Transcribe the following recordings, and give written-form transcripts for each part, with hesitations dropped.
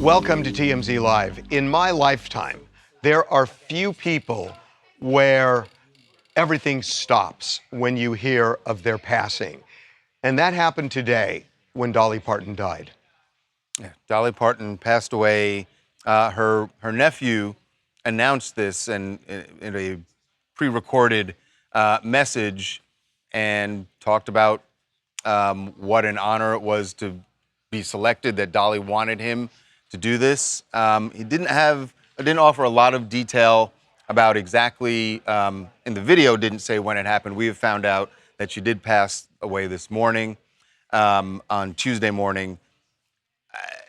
Welcome to TMZ Live. In my lifetime, there are few people where everything stops when you hear of their passing. And that happened today when Dolly Parton died. Yeah, Dolly Parton passed away. Her nephew announced this in a pre-recorded message and talked about what an honor it was to be selected, that Dolly wanted him to do this. He didn't offer a lot of detail about exactly, in the video didn't say when it happened. We have found out that she did pass away this morning, on Tuesday morning.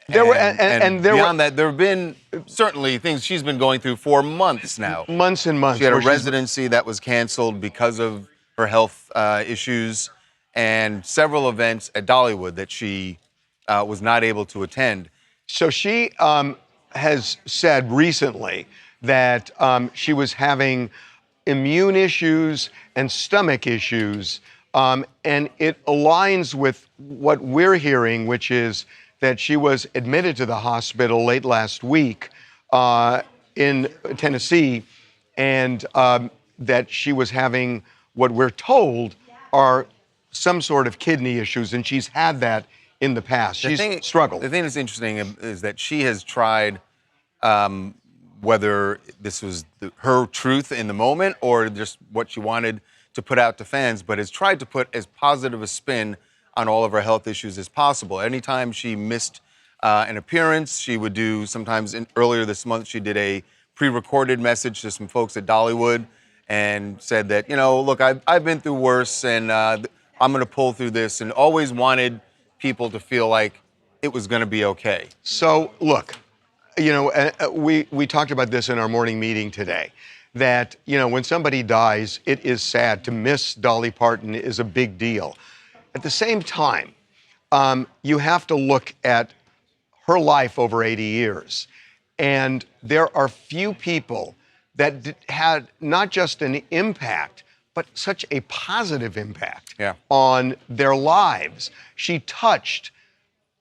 Beyond that, there have been certainly things she's been going through for months now. Months and months. She had a residency that was canceled because of her health issues, and several events at Dollywood that she was not able to attend. So she has said recently that she was having immune issues and stomach issues, and it aligns with what we're hearing, which is that she was admitted to the hospital late last week in Tennessee, and that she was having what we're told are some sort of kidney issues, and she's had that in the past. She's struggled. The thing that's interesting is that she has tried, whether this was her truth in the moment or just what she wanted to put out to fans, but has tried to put as positive a spin on all of her health issues as possible. Anytime she missed an appearance, she would do, sometimes earlier this month, she did a pre-recorded message to some folks at Dollywood and said that, you know, look, I've been through worse, and I'm going to pull through this, and always wanted people to feel like it was going to be okay. So, look, you know, we talked about this in our morning meeting today, that, you know, when somebody dies, it is sad. To miss Dolly Parton is a big deal. At the same time, you have to look at her life over 80 years. And there are few people that had not just an impact, but such a positive impact on their lives. She touched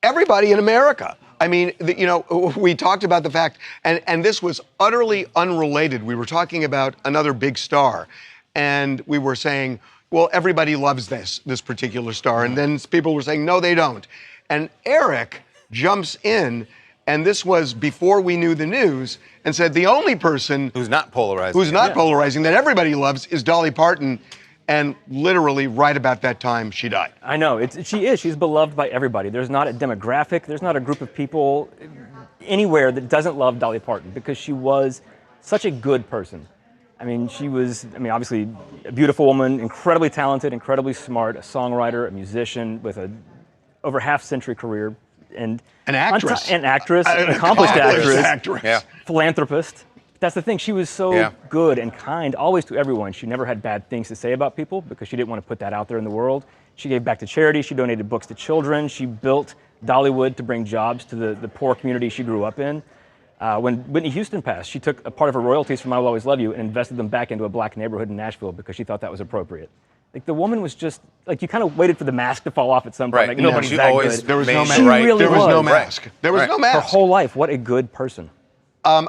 everybody in America. I mean, you know, we talked about the fact, and this was utterly unrelated. We were talking about another big star, and we were saying, well, everybody loves this particular star. And then people were saying, no, they don't. And Eric jumps in, and this was before we knew the news, and said the only person who's not polarizing that everybody loves is Dolly Parton. And literally right about that time, she died. I know, she's beloved by everybody. There's not a demographic, there's not a group of people anywhere that doesn't love Dolly Parton, because she was such a good person. I mean, she was, obviously a beautiful woman, incredibly talented, incredibly smart, a songwriter, a musician with a over half-century career. And an actress. An accomplished actress. Yeah. Philanthropist. That's the thing. She was so good and kind, always to everyone. She never had bad things to say about people because she didn't want to put that out there in the world. She gave back to charity. She donated books to children. She built Dollywood to bring jobs to the poor community she grew up in. When Whitney Houston passed, she took a part of her royalties from I Will Always Love You and invested them back into a black neighborhood in Nashville because she thought that was appropriate. Like, the woman was just, like, you kind of waited for the mask to fall off at some point. Like, nobody's that good. There was no mask. She really there was no was. mask. There was no mask. Her whole life, what a good person. I'm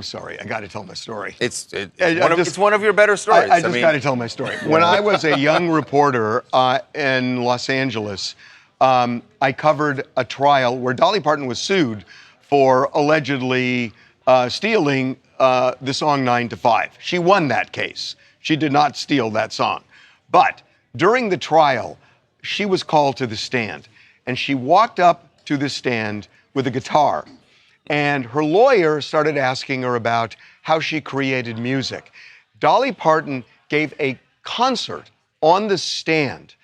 sorry. I got to tell my story. It's one of your better stories. I just got to tell my story. When I was a young reporter in Los Angeles, I covered a trial where Dolly Parton was sued for allegedly stealing the song 9 to 5. She won that case. She did not steal that song. But during the trial, she was called to the stand, and she walked up to the stand with a guitar. And her lawyer started asking her about how she created music. Dolly Parton gave a concert on the stand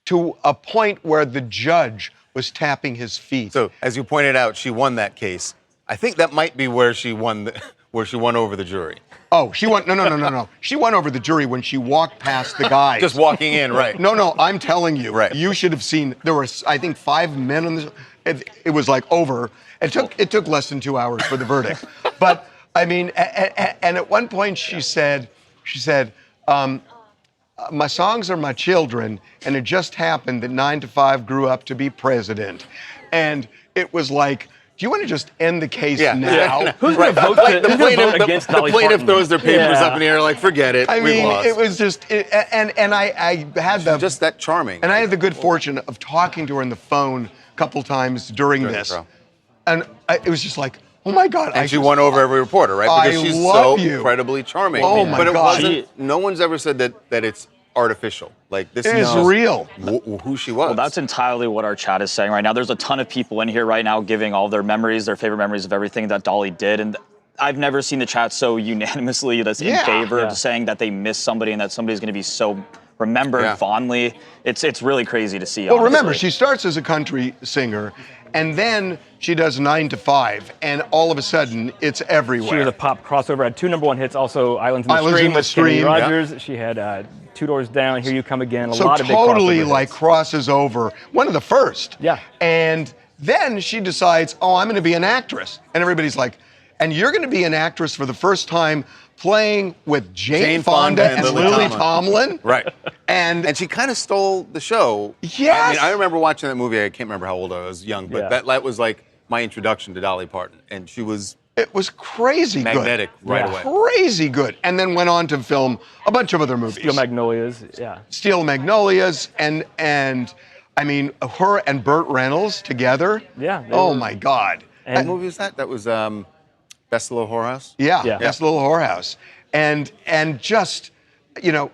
to a point where the judge was tapping his feet. So, as you pointed out, she won that case. I think that might be where she won over the jury. Oh, she won. No. She won over the jury when she walked past the guys. Just walking in, right? No, I'm telling you. Right. You should have seen, there were, I think, 5 men on this. It was like over. It took less than 2 hours for the verdict. But, I mean, and at one point she said, my songs are my children, and it just happened that 9 to 5 grew up to be president. And it was like, do you want to just end the case Yeah. now? Who's going to vote, The plaintiff, against the Dolly plaintiff Parton? throws their papers Yeah. up in the air like, forget it, I we've mean, lost. it was just, and I had the Just that charming. and I had the good fortune of talking to her on the phone a couple times during During the this, trial. and it was just like, oh my God! And she won over every reporter, right? Because I she's love so you. incredibly charming. Oh my but it God. wasn't. No one's ever said that it's artificial. Like this It is is real. Who she was. Well, that's entirely what our chat is saying right now. There's a ton of people in here right now giving all their memories, their favorite memories of everything that Dolly did. And I've never seen the chat so unanimously that's in favor of saying that they miss somebody and that somebody's going to be so remembered fondly. It's really crazy to see. Well, honestly. remember, she starts as a country singer, and then she does 9 to 5, and all of a sudden, it's everywhere. She was a pop crossover, had 2 #1 hits, also Islands in the Islands Stream in the with Kenny Stream, Rogers. She had 2 Doors Down, Here You Come Again, a so lot of big totally crossover like hits. crosses over, one of the first. Yeah. And then she decides, oh, I'm going to be an actress, and everybody's like, and you're going to be an actress for the first time playing with Jane Fonda and Lily Tomlin. right. And she kind of stole the show. Yes. I mean, I remember watching that movie. I can't remember how old I was, young, but that was like my introduction to Dolly Parton, and she was it was crazy magnetic good. right Yeah. away. Crazy good. And then went on to film a bunch of other movies. Steel Magnolias, yeah. Steel Magnolias, and I mean, her and Burt Reynolds together. Yeah, they Oh were- my God. What movie was that? That was Best Little Whorehouse? Yeah, Yeah. That's Little Whorehouse. And just, you know,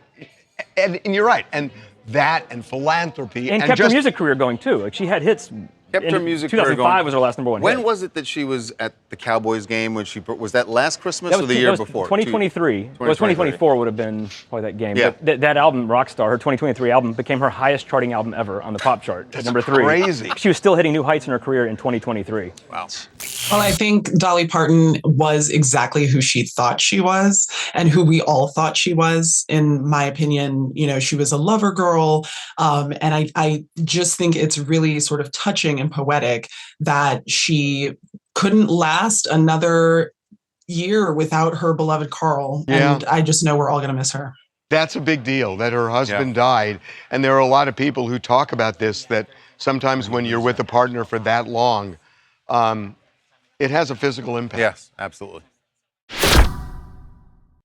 and you're right. And that and philanthropy. And kept her music career going too. Like she had hits. Kept her music career 2005 going. was her last #1 When hit. was it that she was at the Cowboys game? When was that last Christmas That or was, the year before? 2023. Well, 2024 would have been probably that game. Yeah. But that album, Rockstar, her 2023 album, became her highest charting album ever on the pop chart. That's #3. crazy. She was still hitting new heights in her career in 2023. Wow. Well, I think Dolly Parton was exactly who she thought she was and who we all thought she was. In my opinion, you know, she was a lover girl. And I just think it's really sort of touching and poetic that she couldn't last another year without her beloved Carl. Yeah. And I just know we're all going to miss her. That's a big deal that her husband died. And there are a lot of people who talk about this, that sometimes when you're with a partner for that long, it has a physical impact. Yes, absolutely.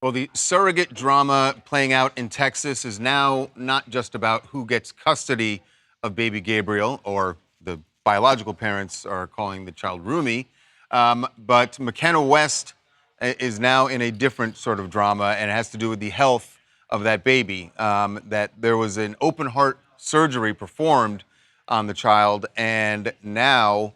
Well, the surrogate drama playing out in Texas is now not just about who gets custody of baby Gabriel, or the biological parents are calling the child Rumi, but McKenna West is now in a different sort of drama, and it has to do with the health of that baby. That there was an open heart surgery performed on the child, and now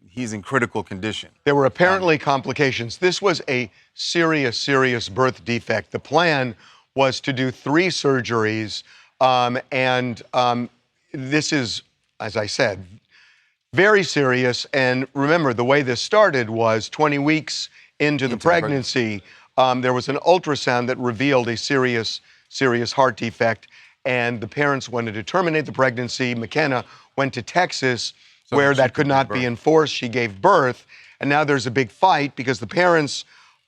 he's in critical condition. There were apparently complications. This was a serious birth defect. The plan was to do 3 surgeries, and this is, as I said, very serious. And remember, the way this started was 20 weeks into the pregnancy, there was an ultrasound that revealed a serious heart defect, and the parents wanted to terminate the pregnancy. McKenna went to Texas, where that could not be enforced. She gave birth, and now there's a big fight because the parents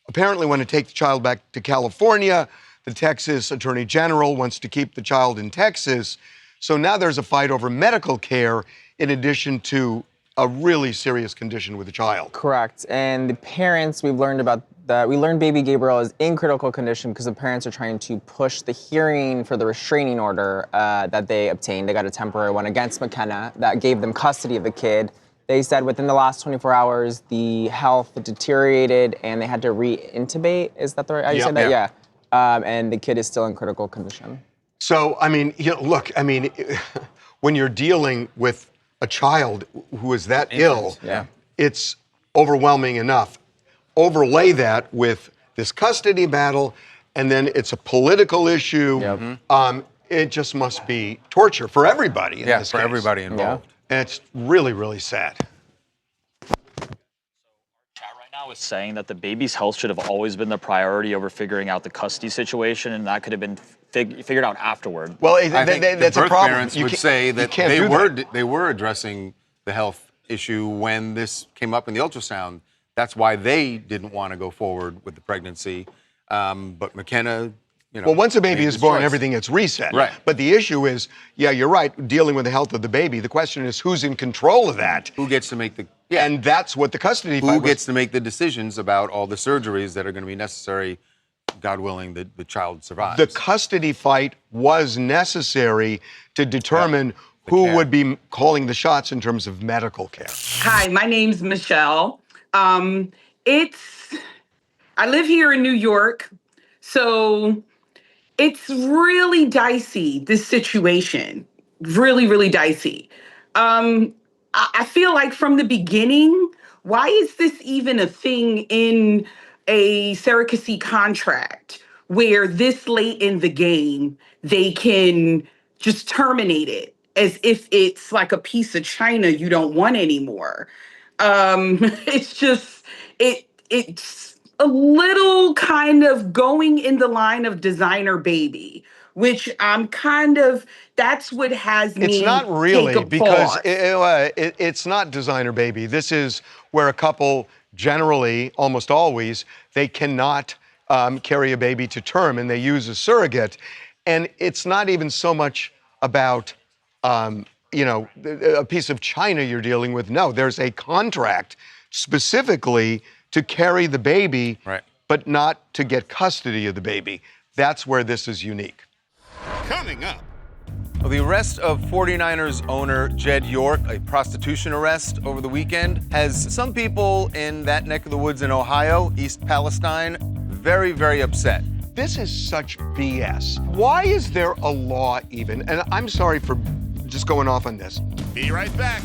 apparently want to take the child back to California. The Texas Attorney General wants to keep the child in Texas. So now there's a fight over medical care in addition to a really serious condition with the child. Correct. And the parents, we've learned about that. We learned baby Gabriel is in critical condition because the parents are trying to push the hearing for the restraining order that they obtained. They got a temporary one against McKenna that gave them custody of the kid. They said within the last 24 hours, the health deteriorated and they had to re-intubate. Is that the right? You said that? Yeah. And the kid is still in critical condition. So, I mean, look, I mean, when you're dealing with a child who is that ill, it's overwhelming enough. Overlay that with this custody battle, and then it's a political issue. It just must be torture for everybody in this for case. everybody involved. And it's really sad. Chat right now is saying that the baby's health should have always been the priority over figuring out the custody situation, and that could have been figured out afterward. Well, I think that's the a birth problem. parents You would can't- say you that can't they do were that. they were addressing the health issue when this came up in the ultrasound. That's why they didn't want to go forward with the pregnancy. But McKenna Well, once a baby make is this born, choice. everything gets reset. Right. But the issue is, yeah, you're right, dealing with the health of the baby. The question is, who's in control of that? Who gets to make the And that's what the custody fight Who was. gets to make the decisions about all the surgeries that are going to be necessary, God willing, the child survives? The custody fight was necessary to determine who would be calling the shots in terms of medical care. Hi, my name's Michelle. I live here in New York, so it's really dicey, this situation. Really, really dicey. I feel like from the beginning, why is this even a thing in a surrogacy contract where this late in the game they can just terminate it as if it's like a piece of china you don't want anymore? It's just it's a little kind of going in the line of designer baby, which I'm kind of, that's what has me It's not really, take a because pause. it's not designer baby. This is where a couple generally, almost always, they cannot carry a baby to term, and they use a surrogate. And it's not even so much about a piece of china you're dealing with. No, there's a contract specifically to carry the baby, but not to get custody of the baby. That's where this is unique. Coming up. Well, the arrest of 49ers owner Jed York, a prostitution arrest over the weekend, has some people in that neck of the woods in Ohio, East Palestine, very, very upset. This is such BS. Why is there a law even? And I'm sorry for just going off on this. Be right back.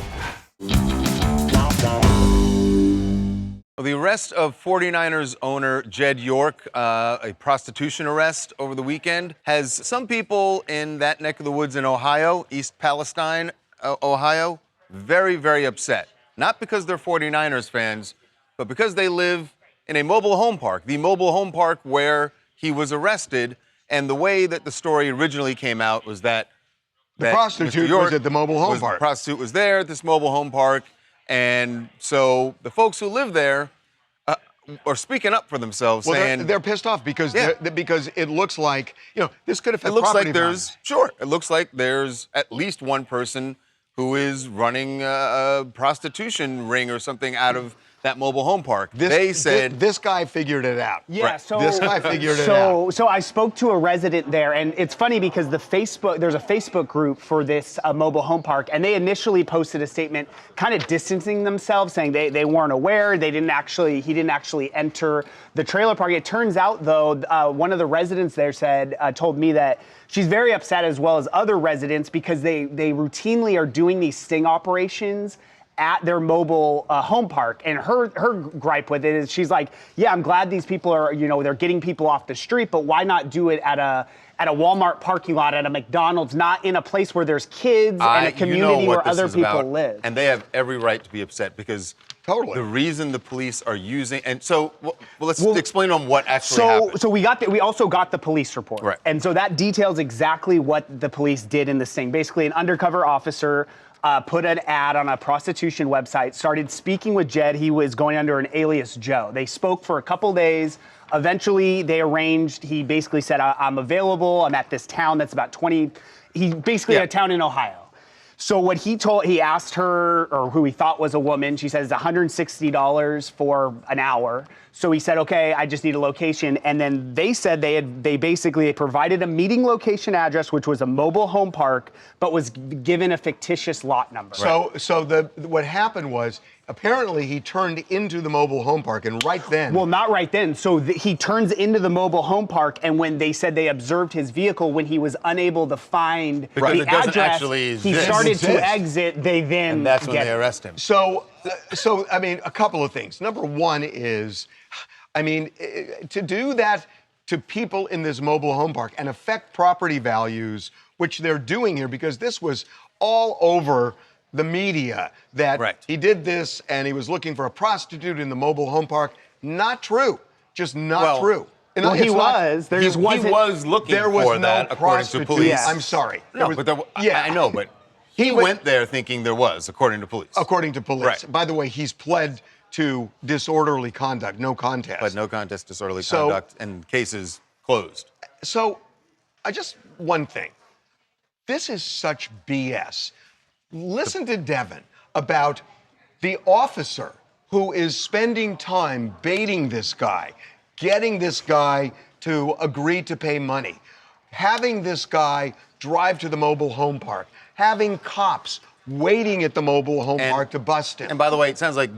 Well, the arrest of 49ers owner Jed York, a prostitution arrest over the weekend, has some people in that neck of the woods in Ohio, East Palestine, Ohio, very, very upset. Not because they're 49ers fans, but because they live in a mobile home park, the mobile home park where he was arrested. And the way that the story originally came out was that the prostitute was at the mobile home park. The prostitute was there at this mobile home park. And so the folks who live there are speaking up for themselves, saying they're pissed off because because it looks like this could affect. It looks property like there's values. It looks like there's at least one person who is running a prostitution ring or something out of that mobile home park. They said this guy figured it out. Yeah, so this guy figured it out. So I spoke to a resident there, and it's funny because there's a Facebook group for this mobile home park, and they initially posted a statement kind of distancing themselves, saying they weren't aware, he didn't actually enter the trailer park. It turns out, though, one of the residents there told me that she's very upset, as well as other residents, because they routinely are doing these sting operations at their mobile home park. And her gripe with it is, she's like, yeah, I'm glad these people are, they're getting people off the street, but why not do it at a Walmart parking lot, at a McDonald's, not in a place where there's kids and a community where other people live? And they have every right to be upset, because totally the reason the police are using, and so let's explain on what actually happened. So we also got the police report. Right. And so that details exactly what the police did in this thing. Basically, an undercover officer put an ad on a prostitution website, started speaking with Jed. He was going under an alias Joe. They spoke for a couple days. Eventually, they arranged. He basically said, I'm available. I'm at this town that's about 20. He basically at a town in Ohio. So what he asked her, or who he thought was a woman, she says $160 for an hour. So he said, okay, I just need a location. And then they said they basically provided a meeting location address, which was a mobile home park, but was given a fictitious lot number. So what happened was, apparently he turned into the mobile home park, and right then. Well, not right then. So he turns into the mobile home park, and when they said they observed his vehicle, when he was unable to find because the it doesn't address, actually he exist. started to exit. They then And that's when they arrest him. So I mean, a couple of things. Number one is, to do that to people in this mobile home park and affect property values, which they're doing here, because this was all over the media that he did this and he was looking for a prostitute in the mobile home park. Not true. Just not true. Well, he was. He was looking for that, according to police. Yes. I'm sorry. I know, but he went there thinking there was, according to police. According to police. By the way, he's pled to disorderly conduct, no contest. But no contest, disorderly conduct, and cases closed. So, one thing. This is such BS. Listen to Devin about the officer who is spending time baiting this guy, getting this guy to agree to pay money, having this guy drive to the mobile home park, having cops waiting at the mobile home park to bust him. And by the way, it sounds like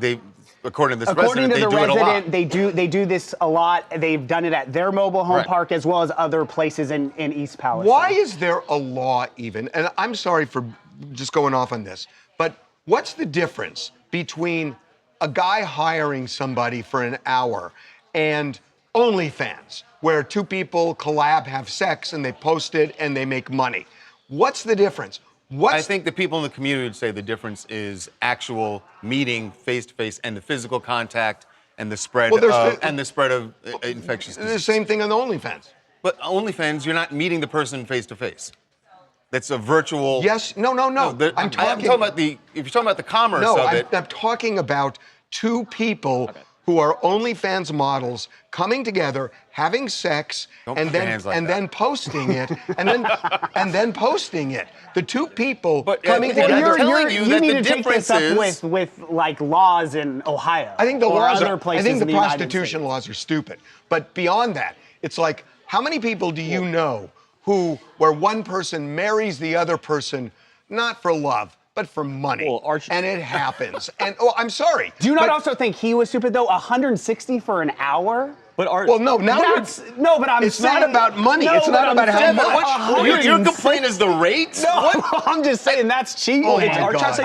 according to this According resident, to the they do it a lot. resident, they do this a lot. They've done it at their mobile home park as well as other places in East Palestine. Why is there a law even? And I'm sorry for just going off on this, but what's the difference between a guy hiring somebody for an hour and OnlyFans, where two people collab, have sex, and they post it and they make money? What's the difference? I think the people in the community would say the difference is actual meeting face to face and the physical contact and the spread of infectious disease. The same thing on the OnlyFans. But OnlyFans, you're not meeting the person face to face. That's a virtual. Yes. No. I'm talking about if you're talking about the commerce of it. I'm talking about two people who are OnlyFans models coming together, having sex, and then posting it, and then posting it. The two people coming together. You need to take this up with like laws in Ohio. I think the laws other places. I think in the United prostitution States. laws are stupid. But beyond that, it's like, how many people do you know where one person marries the other person not for love, but for money? And it happens. And I'm sorry. Do you not also think he was stupid though? 160 for an hour? But it's not about money. It's not about how much. Your complaint is the rate? No, I'm just saying that's cheap. Oh my God.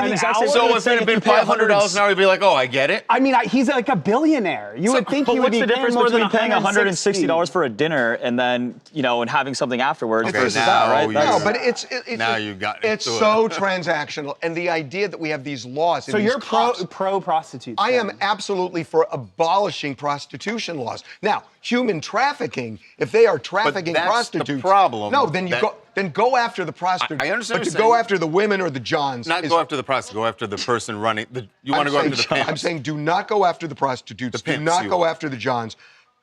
So if it had been $500 an hour, you'd be like, oh, I get it. I mean, he's like a billionaire. You would think he would be paying more than paying $160 for a dinner and then, and having something afterwards versus that, right? No, but it's now you got it's so transactional, and the idea that we have these laws. So you're pro prostitutes. I am absolutely for abolishing prostitution laws. Now, human trafficking, if they are trafficking prostitutes, the problem. No, then go after the prostitutes. I understand. But to go after the women or the Johns. Go after the prostitute. Go after the person running. You want to go after the pimp. I'm saying do not go after the prostitutes. Do not go after the Johns.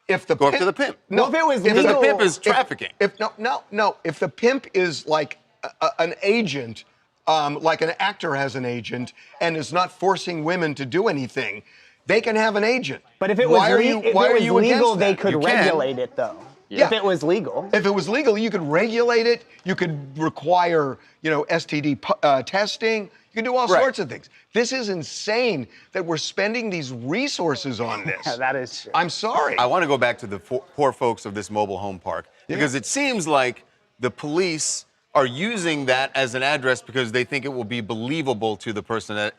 If the go after the pimp. No, if it was legal, the pimp is trafficking. If the pimp is like an agent, like an actor has an agent, and is not forcing women to do anything, they can have an agent. But if it was legal, they could regulate it, though. Yeah. If it was legal. If it was legal, you could regulate it. You could require, STD testing. You can do all sorts of things. This is insane that we're spending these resources on this. Yeah, that is true. I'm sorry. I want to go back to the poor folks of this mobile home park because it seems like the police are using that as an address because they think it will be believable to the person that,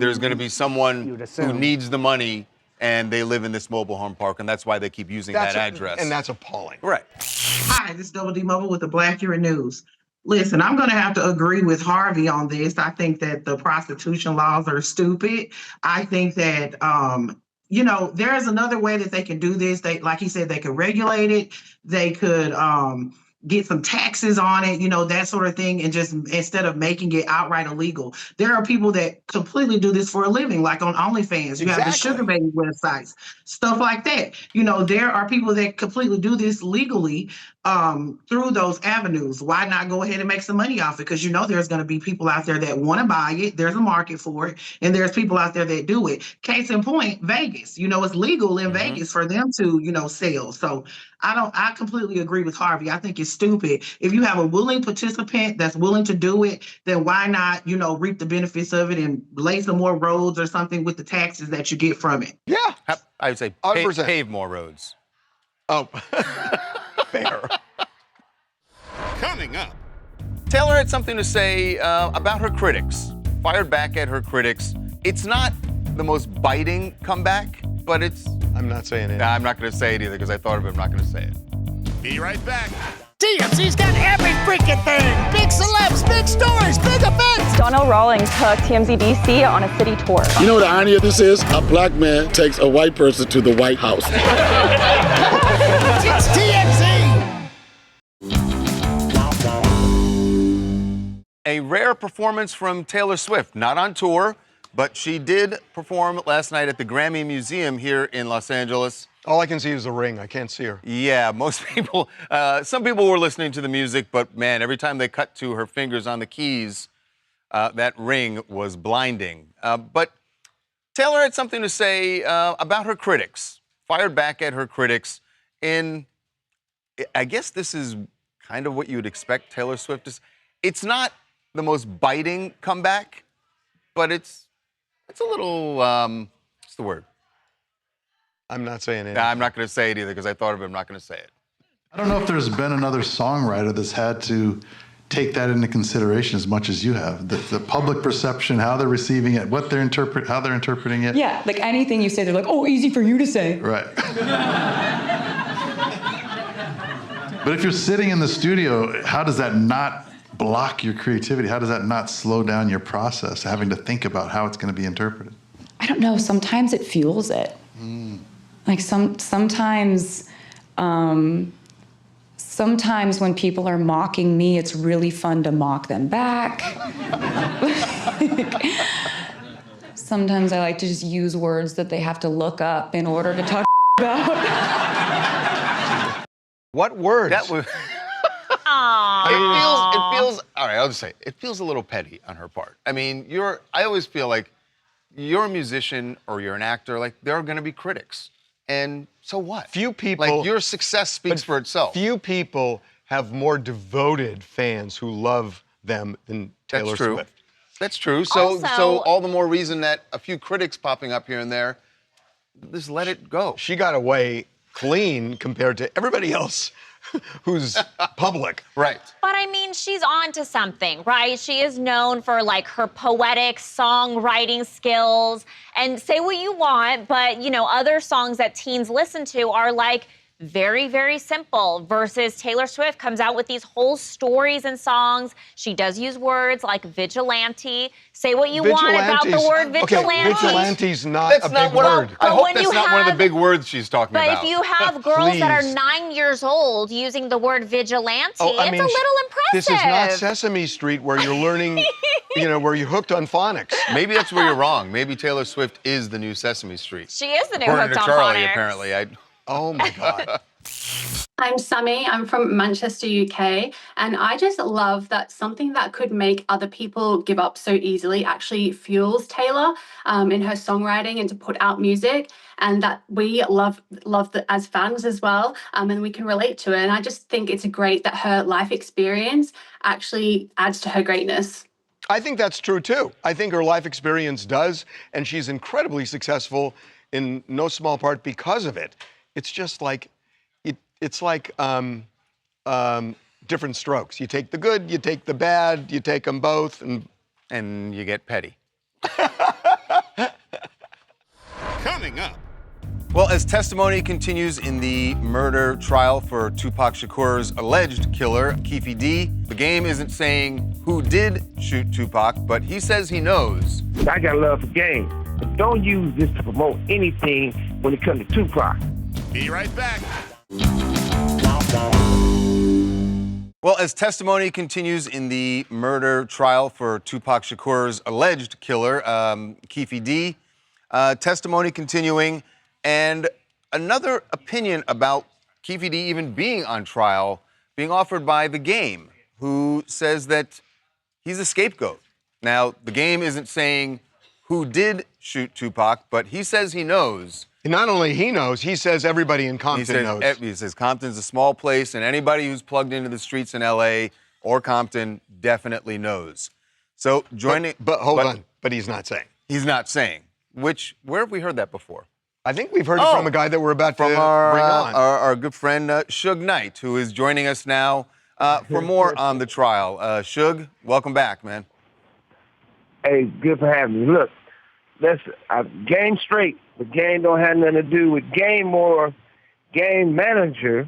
there's going to be someone who needs the money and they live in this mobile home park, and that's why they keep using that address. And that's appalling. Right. Hi, this is Double D Mobile with the Black Year News. Listen, I'm going to have to agree with Harvey on this. I think that the prostitution laws are stupid. I think that, there's another way that they can do this. They, like he said, they could regulate it. They could get some taxes on it, that sort of thing, and just instead of making it outright illegal. There are people that completely do this for a living, like on OnlyFans. You have the sugar baby websites, stuff like that. There are people that completely do this legally through those avenues. Why not go ahead and make some money off it? Because there's going to be people out there that want to buy it. There's a market for it, and there's people out there that do it. Case in point, Vegas. It's legal in Vegas for them to, sell. So I completely agree with Harvey. I think it's stupid. If you have a willing participant that's willing to do it, then why not, reap the benefits of it and lay some more roads or something with the taxes that you get from it? Yeah. I would say pave more roads. Oh, fair. Coming up. Taylor had something to say about her critics. Fired back at her critics. It's not the most biting comeback, but it's... I'm not saying it. Nah, I'm not going to say it either because I thought of it. I'm not going to say it. Be right back. TMZ's got every freaking thing. Big celebs, big stories, big events. Donnell Rawlings took TMZ DC on a city tour. You know what the irony of this is? A black man takes a white person to the White House. It's TMZ. A rare performance from Taylor Swift, not on tour, but she did perform last night at the Grammy Museum here in Los Angeles. All I can see is the ring. I can't see her. Yeah, most people, some people were listening to the music, but man, every time they cut to her fingers on the keys, that ring was blinding. But Taylor had something to say about her critics, fired back at her critics in, I guess this is kind of what you would expect Taylor Swift to. It's not the most biting comeback, but it's a little, what's the word? I'm not saying it. I'm not going to say it either because I thought of it. I'm not going to say it. I don't know if there's been another songwriter that's had to take that into consideration as much as you have. The public perception, how they're receiving it, how they're interpreting it. Yeah, like anything you say, they're like, oh, easy for you to say. Right. But if you're sitting in the studio, how does that not block your creativity? How does that not slow down your process, having to think about how it's going to be interpreted? I don't know. Sometimes it fuels it. Like sometimes when people are mocking me, it's really fun to mock them back. Sometimes I like to just use words that they have to look up in order to talk about. What words? That was. It feels. All right, I'll just say it feels a little petty on her part. I mean, I always feel like you're a musician or you're an actor. Like there are going to be critics. And so what? Few people. Like your success speaks for itself. Few people have more devoted fans who love them than Taylor Swift. That's true. So all the more reason that a few critics popping up here and there, just let it go. She got away clean compared to everybody else who's public. Right. But I mean, she's on to something, right? She is known for like her poetic songwriting skills. And say what you want, but you know, other songs that teens listen to are like very, very simple versus Taylor Swift comes out with these whole stories and songs. She does use words like vigilante. Say what you want about the word vigilante. Okay, vigilante's not a big word. I hope that's not one of the big words she's talking about. But if you have girls that are 9 years old using the word vigilante, it's a little impressive. This is not Sesame Street where you're learning, where you're hooked on phonics. Maybe that's where you're wrong. Maybe Taylor Swift is the new Sesame Street. She is the new According hooked to on Charlie, phonics. apparently. Oh my God. I'm Sammy. I'm from Manchester, UK. And I just love that something that could make other people give up so easily actually fuels Taylor in her songwriting and to put out music. And that we love that as fans as well. And we can relate to it. And I just think it's great that her life experience actually adds to her greatness. I think that's true too. I think her life experience does. And she's incredibly successful in no small part because of it. It's just like, it's like different strokes. You take the good, you take the bad, you take them both, and you get petty. Coming up. Well, as testimony continues in the murder trial for Tupac Shakur's alleged killer, Keefe D, the game isn't saying who did shoot Tupac, but he says he knows. I got love for game, but don't use this to promote anything when it comes to Tupac. Be right back. Well, as testimony continues in the murder trial for Tupac Shakur's alleged killer, Keefe D, testimony continuing, and another opinion about Keefe D even being on trial being offered by The Game, who says that he's a scapegoat. Now, The Game isn't saying who did shoot Tupac, but he says he knows. Not only he knows, he says everybody in Compton knows. He says Compton's a small place, and anybody who's plugged into the streets in L.A. or Compton definitely knows. So joining... But hold on. But he's not saying. He's not saying. Where have we heard that before? I think we've heard it from a guy that we're about to bring on. Our good friend, Suge Knight, who is joining us now for more on the trial. Suge, welcome back, man. Hey, good for having me. Look, game straight. The game don't have nothing to do with game. More game manager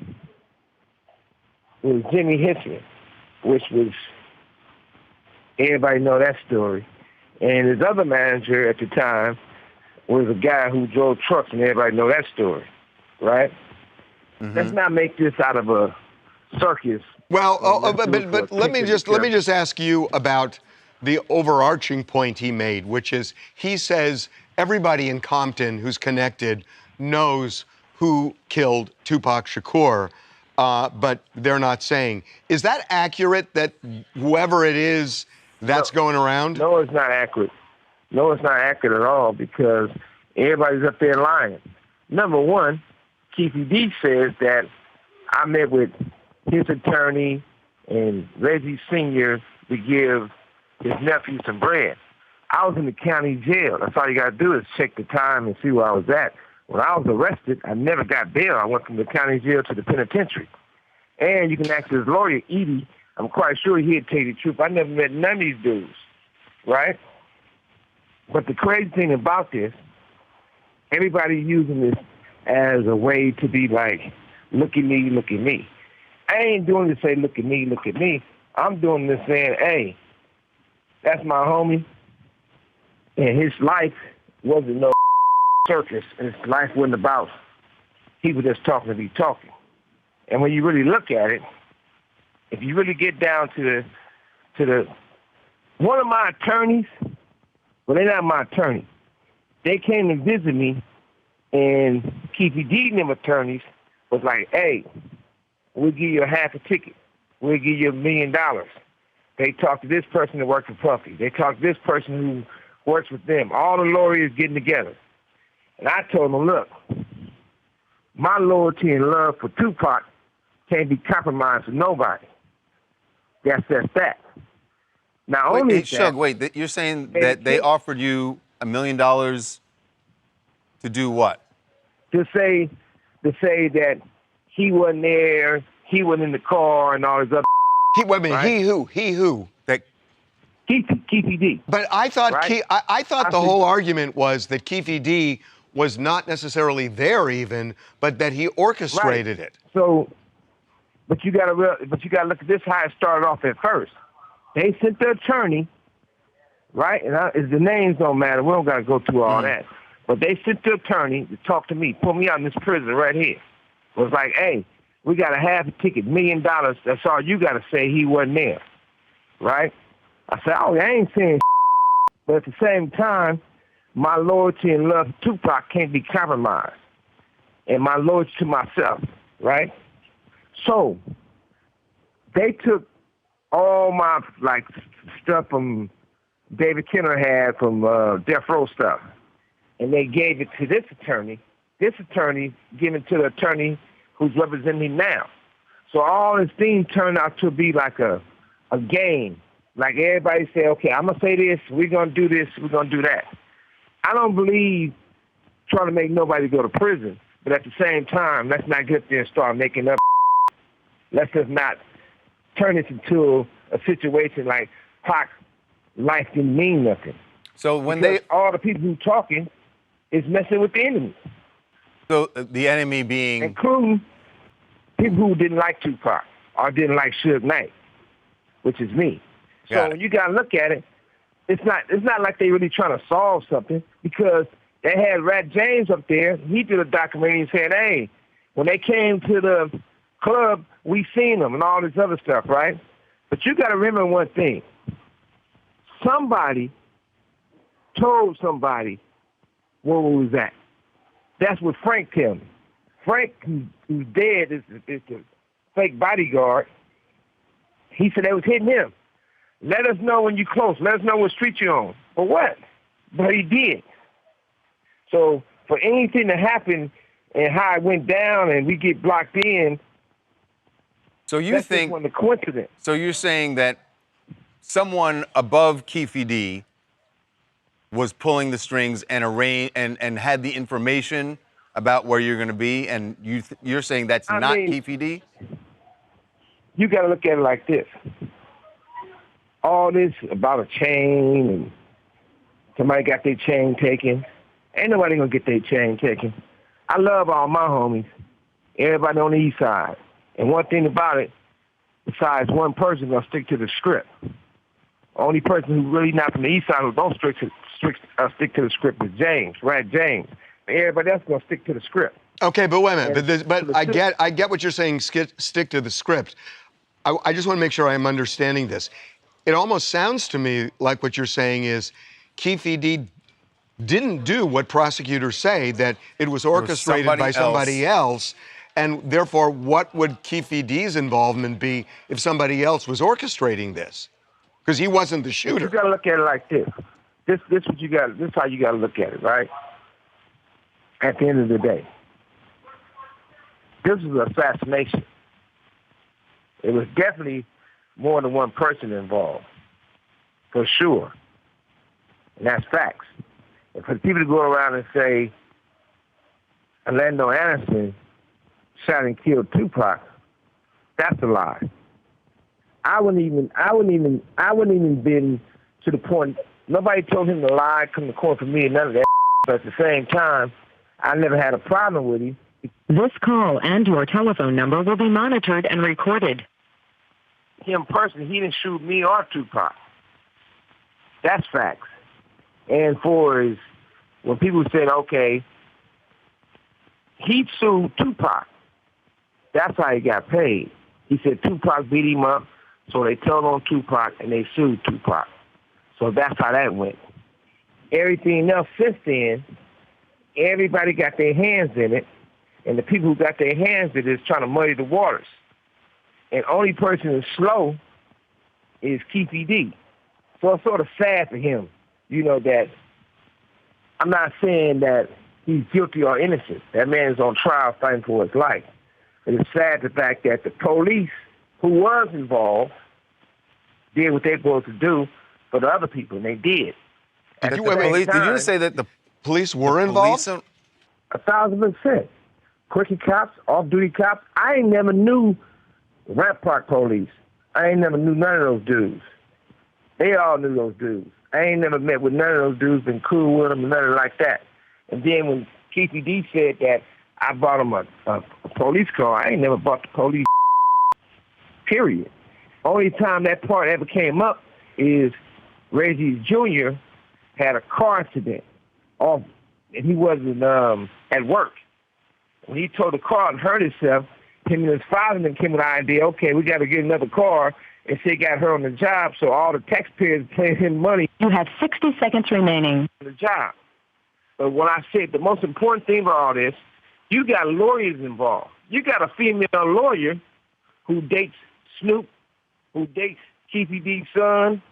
was Jimmy Henson, which was, everybody know that story. And his other manager at the time was a guy who drove trucks, and everybody know that story, right? Mm-hmm. Let's not make this out of a circus. Well, but let me just ask you about the overarching point he made, which is he says everybody in Compton who's connected knows who killed Tupac Shakur, but they're not saying. Is that accurate that whoever it is, that's going around? No, it's not accurate. No, it's not accurate at all because everybody's up there lying. Number one, Keefy D says that I met with his attorney and Reggie Sr. to give his nephew some bread. I was in the county jail. That's all you got to do is check the time and see where I was at. When I was arrested, I never got bail. I went from the county jail to the penitentiary. And you can ask his lawyer, Edie. I'm quite sure he'd tell you the truth. I never met none of these dudes, right? But the crazy thing about this, everybody's using this as a way to be like, look at me, look at me. I ain't doing this to say, look at me, look at me. I'm doing this saying, hey, that's my homie, and his life wasn't no circus, and his life wasn't about people just talking to be talking. And when you really look at it, if you really get down to the one of my attorneys, well, they're not my attorney. They came to visit me, and Keefy D and them attorneys was like, hey, we'll give you a half a ticket. We'll give you $1 million. They talked to this person that worked for Puffy. They talked to this person who works with them. All the lawyers getting together. And I told them, look, my loyalty and love for Tupac can't be compromised with nobody. That's that. Now, Wait, only hey, Shug, wait, you're saying that they offered you $1 million to do what? To say that he wasn't there, he wasn't in the car, and all this other. Wait a minute, right? He who? That Keefy D. But I thought right? I thought the whole argument was that Keefy D was not necessarily there even, but that he orchestrated it. So, but you gotta look at this how it started off at first. They sent the attorney, right? And the names don't matter. We don't gotta go through all that. But they sent the attorney to talk to me, pull me out in this prison right here. It was like, hey, we got a half a ticket, $1 million. That's all you got to say. He wasn't there, right? I said, oh, I ain't saying but at the same time, my loyalty and love to Tupac can't be compromised. And my loyalty to myself, right? So they took all my, like, stuff from David Kenner had from Death Row stuff, and they gave it to this attorney. This attorney gave it to the attorney who's representing me now. So all this thing turned out to be like a game. Like everybody say, okay, I'm going to say this, we're going to do this, we're going to do that. I don't believe trying to make nobody go to prison, but at the same time, let's not get there and start making up. Let's just not turn this into a situation like Pac's life didn't mean nothing. So when because all the people who talking is messing with the enemy. So the enemy being? Including people who didn't like Tupac or didn't like Suge Knight, which is me. So when you got to look at it, it's not like they really trying to solve something because they had Rat James up there. He did a documentary and said, hey, when they came to the club, we seen them and all this other stuff, right? But you got to remember one thing. Somebody told somebody where we was at. That's what Frank tell me. Frank, who's dead, is the fake bodyguard. He said they was hitting him. Let us know when you're close. Let us know what street you're on. For what? But he did. So for anything to happen and how it went down and we get blocked in, so you that's think just one coincidence. So you're saying that someone above Keefy D was pulling the strings and and had the information about where you're going to be, and you're saying that's not Keefy D? You got to look at it like this. All this about a chain and somebody got their chain taken. Ain't nobody going to get their chain taken. I love all my homies, everybody on the east side. And one thing about it, besides one person going to stick to the script. Only person who really not from the east side who don't stick to the script is James, Rat James. Everybody else going to stick to the script. Okay, but wait a minute. But I get what you're saying, stick to the script. I just want to make sure I'm understanding this. It almost sounds to me like what you're saying is Keefy D didn't do what prosecutors say, that it was orchestrated by somebody else. And therefore, what would Keffe D's involvement be if somebody else was orchestrating this? Because he wasn't the shooter. You got to look at it like this. This what you got. This is how you got to look at it, right? At the end of the day, this is an assassination. It was definitely more than one person involved, for sure. And that's facts. And for people to go around and say Orlando Anderson shot and killed Tupac, that's a lie. I wouldn't even been to the point. Nobody told him to lie, come to court for me, and none of that. But at the same time, I never had a problem with him. This call and your telephone number will be monitored and recorded. Him personally, he didn't shoot me or Tupac. That's facts. And for his, when people said, okay, he sued Tupac. That's how he got paid. He said Tupac beat him up, so they told on Tupac and they sued Tupac. So that's how that went. Everything else since then, everybody got their hands in it, and the people who got their hands in it is trying to muddy the waters. And only person who's slow is Keffe D. So it's sort of sad for him, you know, that I'm not saying that he's guilty or innocent. That man is on trial fighting for his life. And it's sad the fact that the police who was involved did what they were supposed to do for the other people, and they did. Did you just say that the police were involved? 1,000%. Quickie cops, off-duty cops. I ain't never knew Ramp Park police. I ain't never knew none of those dudes. They all knew those dudes. I ain't never met with none of those dudes, been cool with them, and nothing like that. And then when Keffe D said that I bought him a police car, I ain't never bought the police, period. Only time that part ever came up is Reggie Jr. had a car accident and he wasn't at work. When he towed the car and hurt himself, him and his father then came with the idea, okay, we got to get another car, and say he got hurt on the job, so all the taxpayers paying him money. You have 60 seconds remaining. On the job. But when I said the most important thing about all this, you got lawyers involved. You got a female lawyer who dates Snoop, who dates Keffe D's son,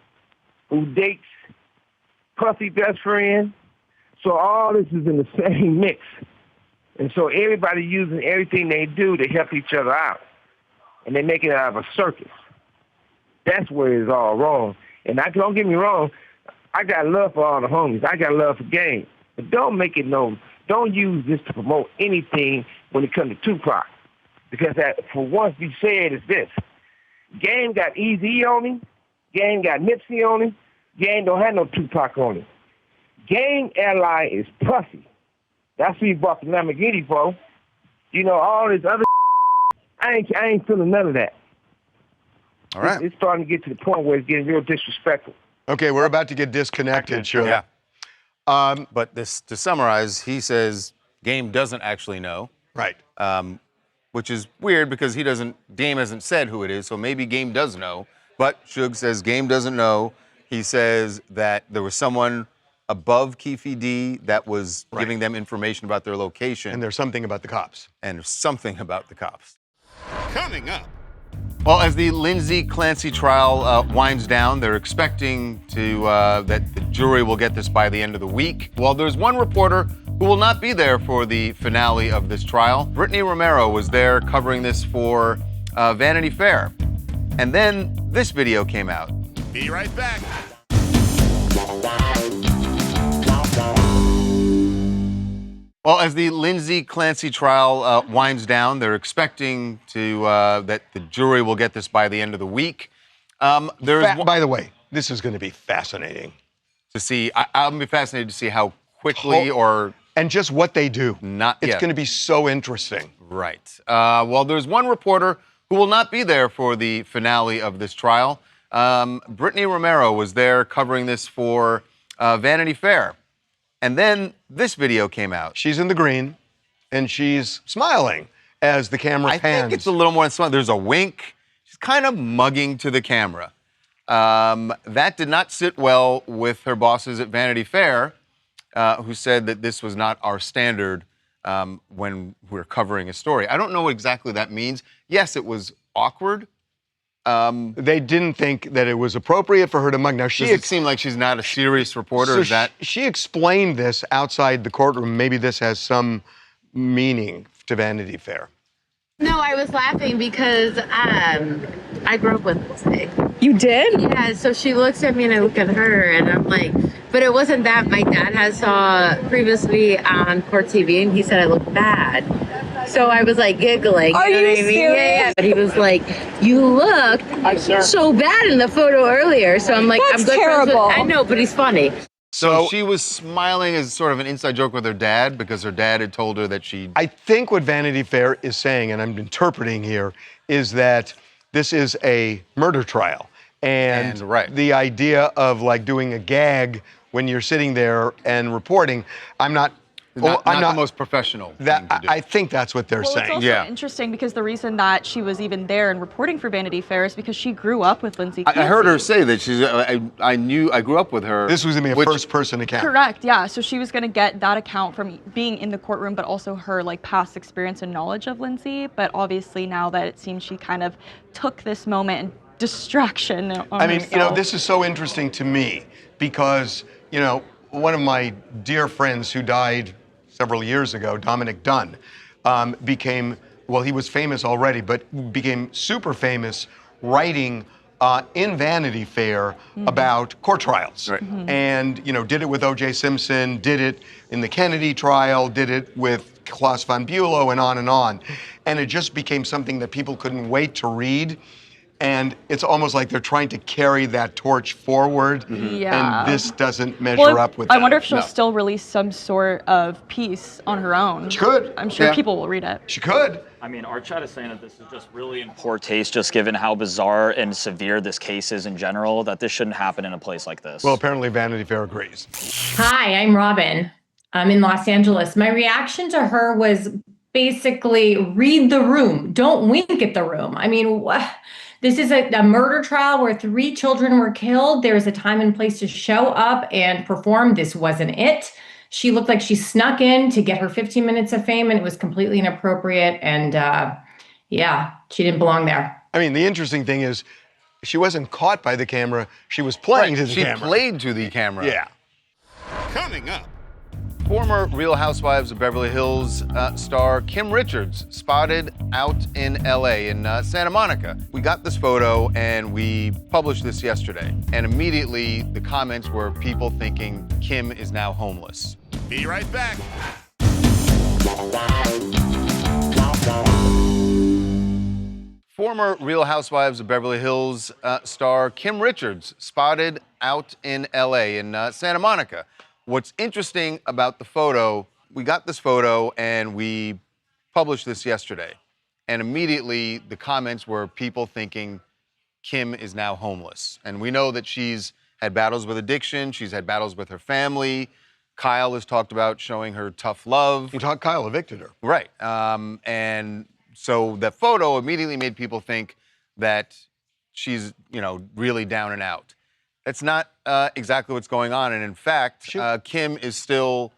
who dates Puffy best friend. So all this is in the same mix. And so everybody using everything they do to help each other out. And they make it out of a circus. That's where it's all wrong. And don't get me wrong, I got love for all the homies. I got love for Game. But don't make it known. Don't use this to promote anything when it comes to Tupac. Because for once we say it is this. Game got Easy on him. Game got Nipsey on him. Game don't have no Tupac on him. Game ally is Puffy. That's who he bought the Lamborghini for. You know, all this other I ain't feeling none of that. All right. It's starting to get to the point where it's getting real disrespectful. Okay, we're about to get disconnected, sure. Yeah. But to summarize, he says Game doesn't actually know. Right. Which is weird because Game hasn't said who it is, so maybe Game does know. But Suge says Game doesn't know. He says that there was someone above Keffe D that was giving them information about their location. And there's something about the cops. And there's something about the cops. Coming up. Well, as the Lindsay Clancy trial winds down, they're expecting that the jury will get this by the end of the week. Well, there's one reporter who will not be there for the finale of this trial. Brittany Romero was there covering this for Vanity Fair. And then this video came out. Be right back. Well, as the Lindsay Clancy trial winds down, they're expecting that the jury will get this by the end of the week. By the way, this is going to be fascinating. To see, I'll be fascinated to see how quickly and just what they do. It's going to be so interesting. Right. Well, there's one reporter who will not be there for the finale of this trial. Brittany Romero was there covering this for Vanity Fair. And then this video came out. She's in the green, and she's smiling as the camera pans. I think it's a little more than smile. There's a wink. She's kind of mugging to the camera. That did not sit well with her bosses at Vanity Fair. who said that this was not our standard when we're covering a story. I don't know what exactly that means. Yes, it was awkward. They didn't think that it was appropriate for her to mug. Now, Does it seem like she's not a serious reporter? So Is that she explained this outside the courtroom. Maybe this has some meaning to Vanity Fair. No, I was laughing because I grew up with Lindsay. You did? Yeah, so she looks at me and I look at her and I'm like, but it wasn't that. My dad has saw previously on Court TV and he said I look bad. So I was like giggling. Are you know you what I mean? serious? Yeah. But he was like, you look so bad in the photo earlier. So I'm like, That's I'm good friends with- terrible. I know, but he's funny. so? She was smiling as sort of an inside joke with her dad because her dad had told her that she. I think what Vanity Fair is saying, and I'm interpreting here, is that this is a murder trial. And the idea of like doing a gag when you're sitting there and reporting, I'm not the most professional. I think that's what they're Well, saying. it's also interesting because the reason that she was even there and reporting for Vanity Fair is because she grew up with Lindsay Clancy. I heard her say that she's. I grew up with her. This was gonna be a first-person account. Correct. Yeah. So she was going to get that account from being in the courtroom, but also her like past experience and knowledge of Lindsay. But obviously now that it seems she kind of took this moment and distraction on I mean, herself. this is so interesting to me because, one of my dear friends who died several years ago, Dominic Dunn, he was famous already, but became super famous writing in Vanity Fair about court trials. And, did it with O.J. Simpson, did it in the Kennedy trial, did it with Klaus von Bülow, and on and on. And it just became something that people couldn't wait to read. And it's almost like they're trying to carry that torch forward, Yeah. and this doesn't measure up with that. I wonder if she'll still release some sort of piece on her own. She could. I'm sure people will read it. She could. I mean, our chat is saying that this is just really in poor taste, just given how bizarre and severe this case is in general, that this shouldn't happen in a place like this. Well, apparently Vanity Fair agrees. Hi, I'm Robin. I'm in Los Angeles. My reaction to her was basically read the room. Don't wink at the room. I mean, this is a murder trial where 3 children were killed. There's a time and place to show up and perform. This wasn't it. She looked like she snuck in to get her 15 minutes of fame, and it was completely inappropriate. And she didn't belong there. I mean, the interesting thing is she wasn't caught by the camera. She was playing to the camera. She played to the camera. Yeah. Coming up. Former Real Housewives of Beverly Hills star Kim Richards spotted out in LA in Santa Monica. We got this photo and we published this yesterday. And immediately the comments were people thinking Kim is now homeless. Be right back. Former Real Housewives of Beverly Hills star Kim Richards spotted out in LA in Santa Monica. What's interesting about the photo, we got this photo and we published this yesterday. And immediately the comments were people thinking Kim is now homeless. And we know that she's had battles with addiction. She's had battles with her family. Kyle has talked about showing her tough love. Kyle evicted her. Right. And so the photo immediately made people think that she's, really down and out. That's not exactly what's going on. And in fact, Kim is still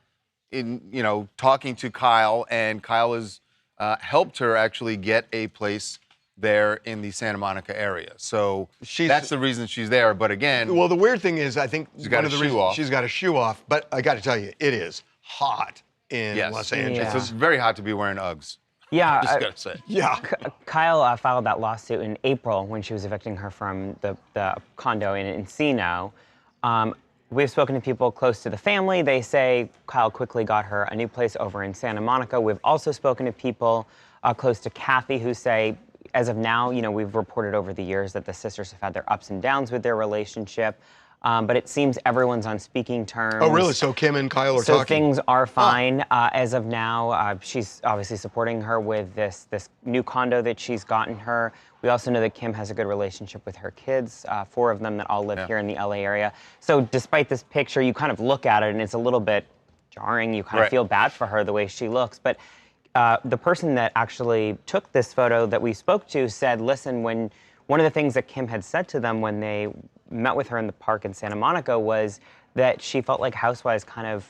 talking to Kyle, and Kyle has helped her actually get a place there in the Santa Monica area. So that's the reason she's there. But again, well, the weird thing is, I think she's got a shoe off. She's got a shoe off. But I got to tell you, it is hot in Los Angeles. It's very hot to be wearing Uggs. Yeah, just gotta say. Yeah. Kyle filed that lawsuit in April when she was evicting her from the condo in Encino. We've spoken to people close to the family. They say Kyle quickly got her a new place over in Santa Monica. We've also spoken to people close to Kathy who say, as of now, we've reported over the years that the sisters have had their ups and downs with their relationship. But it seems everyone's on speaking terms. Oh, really? So Kim and Kyle are so talking? So things are fine as of now. She's obviously supporting her with this new condo that she's gotten her. We also know that Kim has a good relationship with her kids, 4 of them that all live here in the LA area. So despite this picture, you kind of look at it and it's a little bit jarring. You kind of feel bad for her the way she looks. But the person that actually took this photo that we spoke to said, listen, one of the things that Kim had said to them when they met with her in the park in Santa Monica was that she felt like Housewives kind of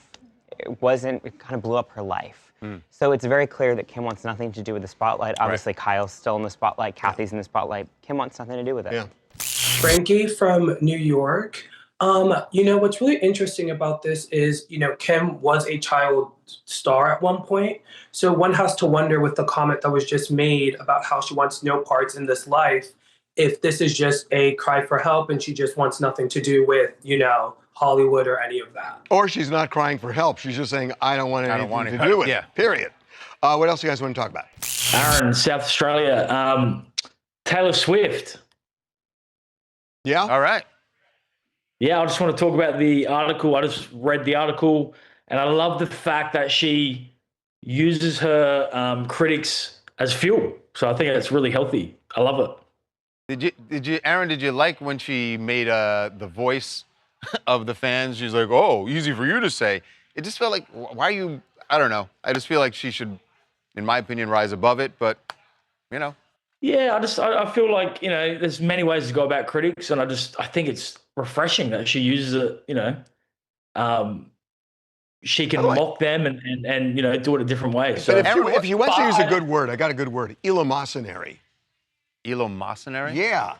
it kind of blew up her life. So it's very clear that Kim wants nothing to do with the spotlight. Obviously, Kyle's still in the spotlight. Kathy's in the spotlight. Kim wants nothing to do with it. Yeah. Frankie from New York. You know, what's really interesting about this is, you know, Kim was a child star at one point. So one has to wonder with the comment that was just made about how she wants no parts in this life, if this is just a cry for help and she just wants nothing to do with, you know, Hollywood or any of that. Or she's not crying for help. She's just saying, I don't want anything to do with it. Period. What else do you guys want to talk about? Aaron, South Australia. Taylor Swift. Yeah? All right. Yeah, I just want to talk about the article. I just read the article, and I love the fact that she uses her critics as fuel. So I think that's really healthy. I love it. Aaron, did you like when she made the voice of the fans? She's like, oh, easy for you to say. It just felt like, why are you, I don't know. I just feel like she should, in my opinion, rise above it, but, you know. Yeah, I feel like, you know, there's many ways to go about critics, and I think it's refreshing that she uses it, you know. She can mock them and you know, do it a different way. So if you want to use a good word, I got a good word. Eleemosynary. Eleemosynary? Yeah.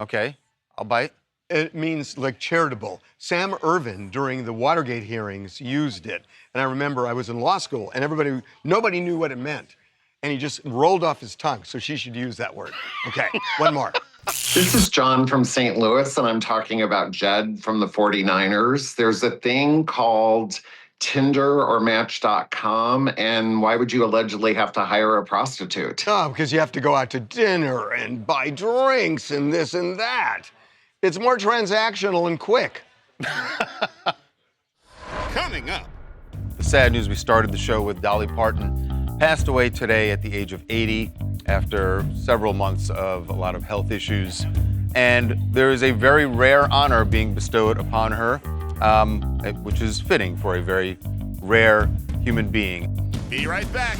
Okay, I'll bite. It means like charitable. Sam Ervin, during the Watergate hearings, used it. And I remember I was in law school, and nobody knew what it meant. And he just rolled off his tongue, so she should use that word. Okay, one more. This is John from St. Louis, and I'm talking about Jed from the 49ers. There's a thing called Tinder or Match.com, and why would you allegedly have to hire a prostitute? Oh, because you have to go out to dinner and buy drinks and this and that. It's more transactional and quick. Coming up. The sad news, we started the show with Dolly Parton. Passed away today at the age of 80 after several months of a lot of health issues. And there is a very rare honor being bestowed upon her, which is fitting for a very rare human being. Be right back.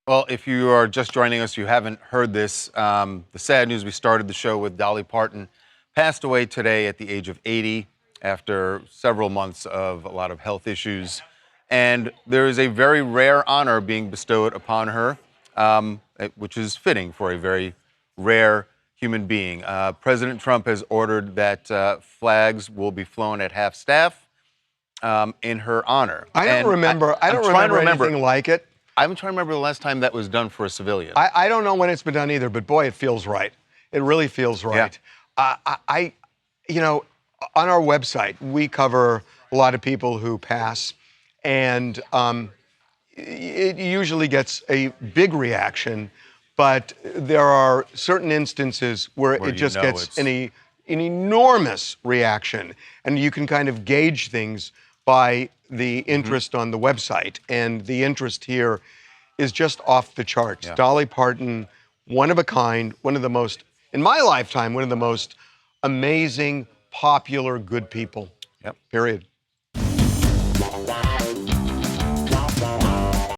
Well, if you are just joining us, you haven't heard this. The sad news, we started the show with Dolly Parton. Passed away today at the age of 80 after several months of a lot of health issues. And there is a very rare honor being bestowed upon her, which is fitting for a very rare human being. President Trump has ordered that flags will be flown at half-staff in her honor. I don't remember anything like it. I'm trying to remember the last time that was done for a civilian. I don't know when it's been done either, but boy, it feels right. It really feels right. Yeah. You know, on our website, we cover a lot of people who pass, and it usually gets a big reaction, but there are certain instances where it just gets an enormous reaction, and you can kind of gauge things by the interest on the website, and the interest here is just off the charts. Yeah. Dolly Parton, one of a kind, one of the most, in my lifetime, one of the most amazing, popular, good people. Yep. Period.